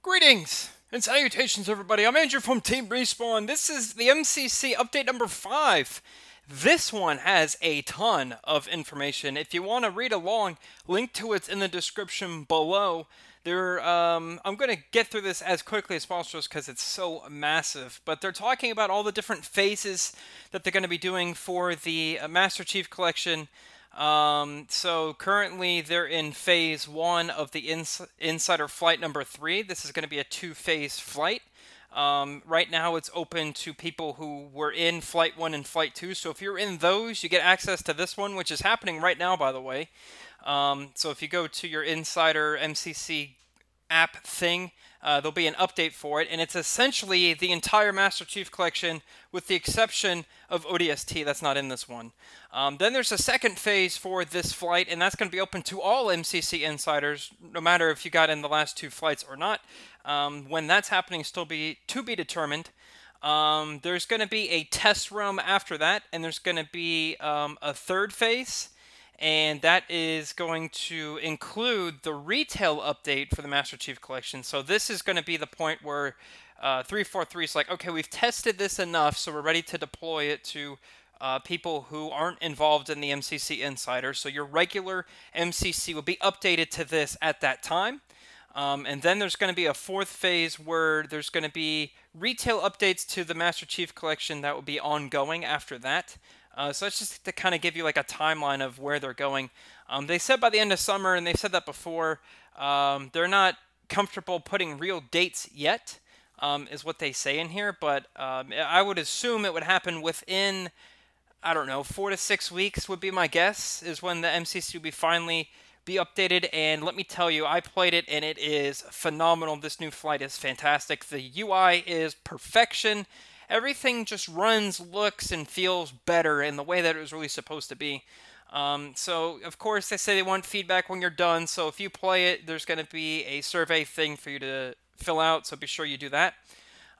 Greetings and salutations, everybody. I'm Andrew from Team Respawn. This is the MCC update number 5. This one has a ton of information. If you want to read along, link to it's in the description below. I'm going to get through this as quickly as possible just because it's so massive. But they're talking about all the different phases that they're going to be doing for the Master Chief Collection. So currently they're in phase 1 of the Insider Flight number 3. This is going to be a 2-phase flight. Right now it's open to people who were in Flight 1 and Flight 2. So if you're in those, you get access to this one, which is happening right now, by the way. So if you go to your Insider MCC app thing, there'll be an update for it, and it's essentially the entire Master Chief Collection with the exception of ODST. That's not in this one. Then there's a second phase for this flight, and that's going to be open to all MCC insiders, no matter if you got in the last 2 flights or not. When that's happening, still to be determined. There's going to be a test room after that, and there's going to be a third phase. And that is going to include the retail update for the Master Chief Collection. So this is going to be the point where 343 is like, okay, we've tested this enough, so we're ready to deploy it to people who aren't involved in the MCC Insider. So your regular MCC will be updated to this at that time. And then there's going to be a 4th phase where there's going to be retail updates to the Master Chief Collection that will be ongoing after that. So that's just to kind of give you like a timeline of where they're going. They said by the end of summer, and they've said that before, they're not comfortable putting real dates yet, is what they say in here. But I would assume it would happen within, I don't know, 4 to 6 weeks would be my guess, is when the MCC will be finally be updated. And let me tell you, I played it, and it is phenomenal. This new flight is fantastic. The UI is perfection. Everything just runs, looks, and feels better in the way that it was really supposed to be. So, of course, they say they want feedback when you're done. So if you play it, there's going to be a survey thing for you to fill out. So be sure you do that.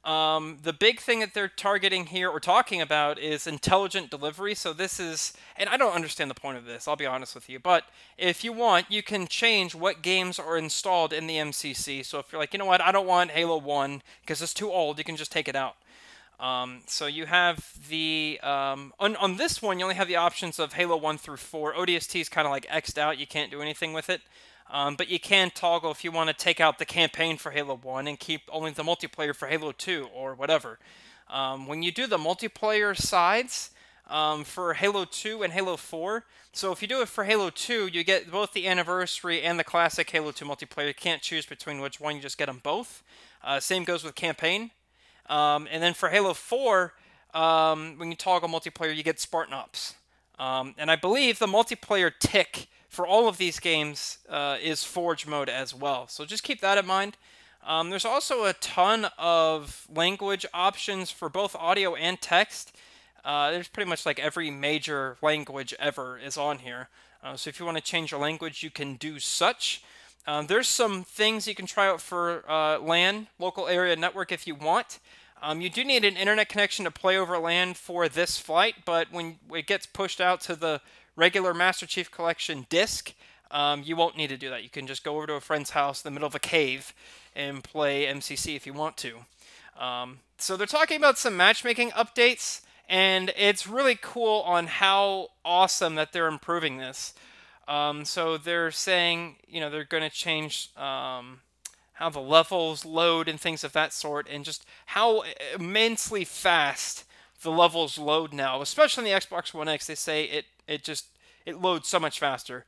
The big thing that they're targeting here, or talking about, is intelligent delivery. So this is, and I don't understand the point of this, I'll be honest with you. But if you want, you can change what games are installed in the MCC. So if you're like, you know what, I don't want Halo 1 because it's too old, you can just take it out. So you have the, on this one, you only have the options of Halo 1 through 4. ODST is kind of like X'd out. You can't do anything with it. But you can toggle if you want to take out the campaign for Halo 1 and keep only the multiplayer for Halo 2 or whatever. When you do the multiplayer sides for Halo 2 and Halo 4, so if you do it for Halo 2, you get both the Anniversary and the classic Halo 2 multiplayer. You can't choose between which one, you just get them both. Same goes with campaign. And then for Halo 4, when you toggle multiplayer, you get Spartan Ops. And I believe the multiplayer tick for all of these games is Forge mode as well. So just keep that in mind. There's also a ton of language options for both audio and text. There's pretty much like every major language ever is on here. So if you want to change your language, you can do such. There's some things you can try out for LAN, local area network, if you want. You do need an internet connection to play over LAN for this flight, but when it gets pushed out to the regular Master Chief Collection disc, you won't need to do that. You can just go over to a friend's house in the middle of a cave and play MCC if you want to. So they're talking about some matchmaking updates, and it's really cool on how awesome that they're improving this. So they're saying, you know, they're going to change how the levels load and things of that sort, and just how immensely fast the levels load now, especially on the Xbox One X. They say it loads so much faster.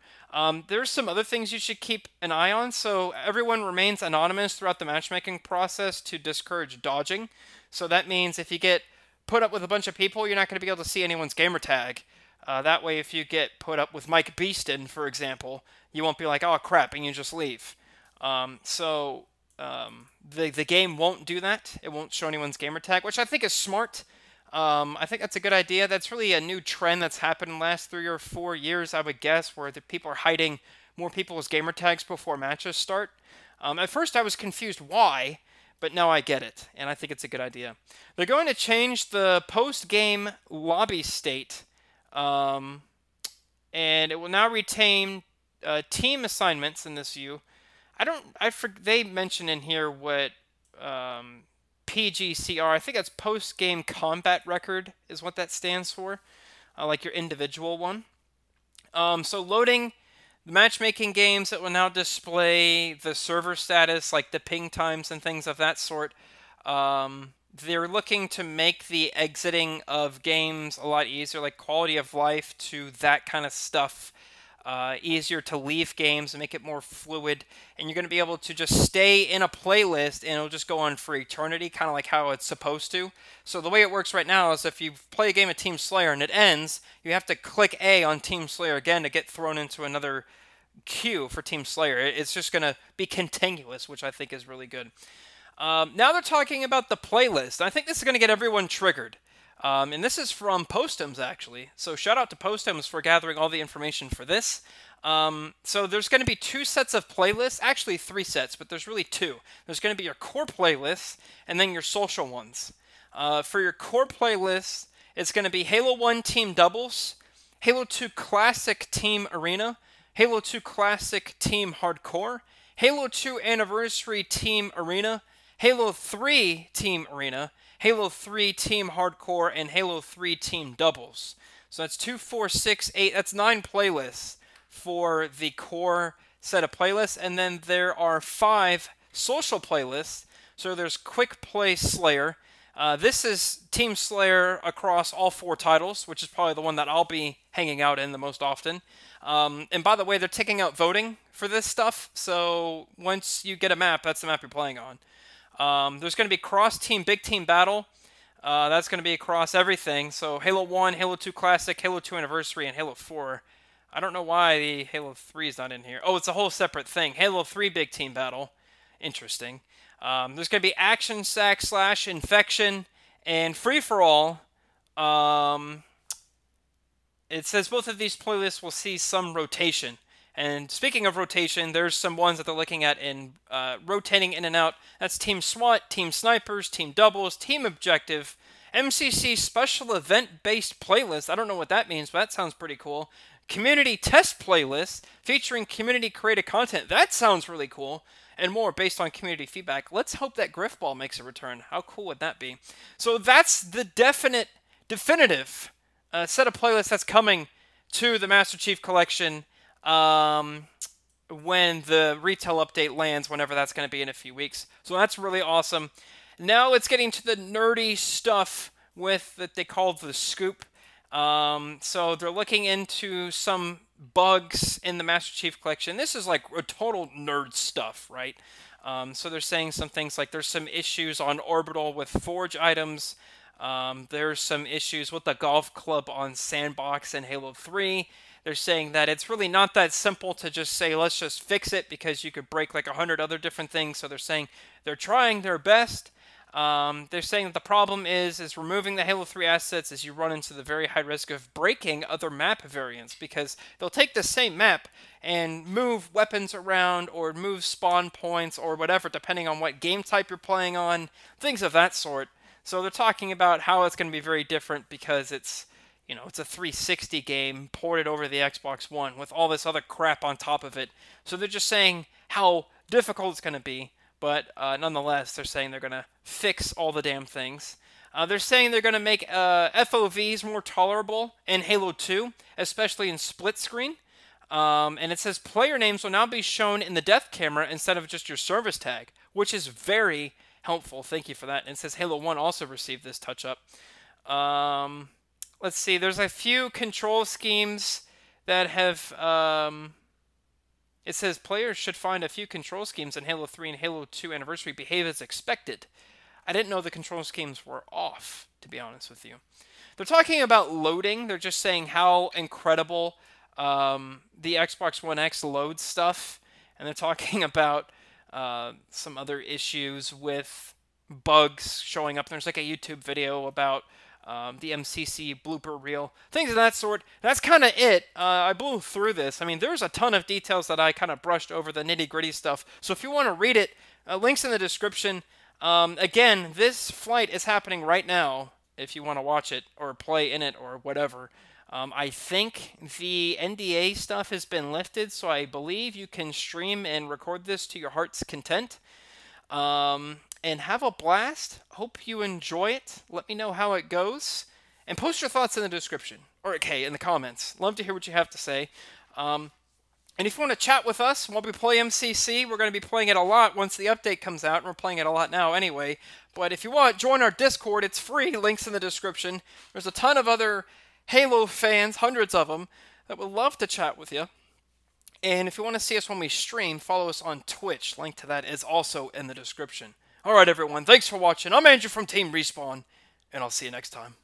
There's some other things you should keep an eye on. So everyone remains anonymous throughout the matchmaking process to discourage dodging. So that means if you get put up with a bunch of people, you're not going to be able to see anyone's gamer tag. That way, if you get put up with Mike Beeston, for example, you won't be like, oh crap, and you just leave. The game won't do that. It won't show anyone's gamer tag, which I think is smart. I think that's a good idea. That's really a new trend that's happened in the last 3 or 4 years, I would guess, where the people are hiding more people's gamer tags before matches start. At first, I was confused why, but now I get it, and I think it's a good idea. They're going to change the post-game lobby state, and it will now retain team assignments in this view. They mention in here what PGCR. I think that's post game combat record is what that stands for, like your individual one. So loading the matchmaking games, that will now display the server status, like the ping times and things of that sort. They're looking to make the exiting of games a lot easier, like quality of life to that kind of stuff. Easier to leave games and make it more fluid, and you're going to be able to just stay in a playlist and it'll just go on for eternity, kind of like how it's supposed to. So the way it works right now is if you play a game of Team Slayer and it ends, you have to click A on Team Slayer again to get thrown into another queue for Team Slayer. It's just going to be continuous, which I think is really good. Now they're talking about the playlist. I think this is going to get everyone triggered. And this is from Postums, actually. So shout out to Postums for gathering all the information for this. So there's going to be 2 sets of playlists. Actually, 3 sets, but there's really 2. There's going to be your core playlists and then your social ones. For your core playlist, it's going to be Halo 1 Team Doubles, Halo 2 Classic Team Arena, Halo 2 Classic Team Hardcore, Halo 2 Anniversary Team Arena, Halo 3 Team Arena, Halo 3 Team Hardcore, and Halo 3 Team Doubles. So that's 2, 4, 6, 8. That's 9 playlists for the core set of playlists. And then there are 5 social playlists. So there's Quick Play Slayer. This is Team Slayer across all 4 titles, which is probably the one that I'll be hanging out in the most often. And by the way, they're taking out voting for this stuff. So once you get a map, that's the map you're playing on. There's going to be cross-team big team battle. That's going to be across everything. So Halo 1, Halo 2 Classic, Halo 2 Anniversary, and Halo 4. I don't know why the Halo 3 is not in here. Oh, it's a whole separate thing. Halo 3 big team battle. Interesting. There's going to be Action Sack / Infection and Free-for-All. It says both of these playlists will see some rotation. And speaking of rotation, there's some ones that they're looking at in rotating in and out. That's Team SWAT, Team Snipers, Team Doubles, Team Objective, MCC Special Event-Based Playlist. I don't know what that means, but that sounds pretty cool. Community Test Playlist featuring community-created content. That sounds really cool. And more based on community feedback. Let's hope that Griffball makes a return. How cool would that be? So that's the definitive set of playlists that's coming to the Master Chief Collection when the retail update lands, whenever that's going to be in a few weeks. So that's really awesome. Now it's getting to the nerdy stuff with that they call the scoop. So they're looking into some bugs in the Master Chief Collection. This is like a total nerd stuff, right? So they're saying some things like there's some issues on Orbital with Forge items. There's some issues with the golf club on Sandbox in Halo 3. They're saying that it's really not that simple to just say, let's just fix it, because you could break like 100 other different things. So they're saying they're trying their best. They're saying that the problem is removing the Halo 3 assets as you run into the very high risk of breaking other map variants, because they'll take the same map and move weapons around or move spawn points or whatever, depending on what game type you're playing on, things of that sort. So they're talking about how it's going to be very different because it's a 360 game ported over the Xbox One with all this other crap on top of it. So they're just saying how difficult it's going to be. But nonetheless, they're saying they're going to fix all the damn things. They're saying they're going to make FOVs more tolerable in Halo 2, especially in split screen. And it says player names will now be shown in the depth camera instead of just your service tag, which is very helpful. Thank you for that. And it says Halo 1 also received this touch-up. Let's see. There's a few control schemes that have... It says players should find a few control schemes in Halo 3 and Halo 2 Anniversary behave as expected. I didn't know the control schemes were off, to be honest with you. They're talking about loading. They're just saying how incredible the Xbox One X loads stuff. And they're talking about some other issues with bugs showing up. There's like a YouTube video about the MCC blooper reel, things of that sort. That's kind of it. I blew through this. I mean, there's a ton of details that I kind of brushed over, the nitty-gritty stuff. So if you want to read it, links in the description. Again, this flight is happening right now if you want to watch it or play in it or whatever. I think the NDA stuff has been lifted, so I believe you can stream and record this to your heart's content. And have a blast. Hope you enjoy it. Let me know how it goes. And post your thoughts in the description. Or, okay, in the comments. Love to hear what you have to say. And if you want to chat with us while we play MCC, we're going to be playing it a lot once the update comes out. And we're playing it a lot now anyway. But if you want, join our Discord. It's free. Links in the description. There's a ton of other Halo fans, hundreds of them, that would love to chat with you. And if you want to see us when we stream, follow us on Twitch. Link to that is also in the description. Alright everyone, thanks for watching. I'm Andrew from Team Respawn, and I'll see you next time.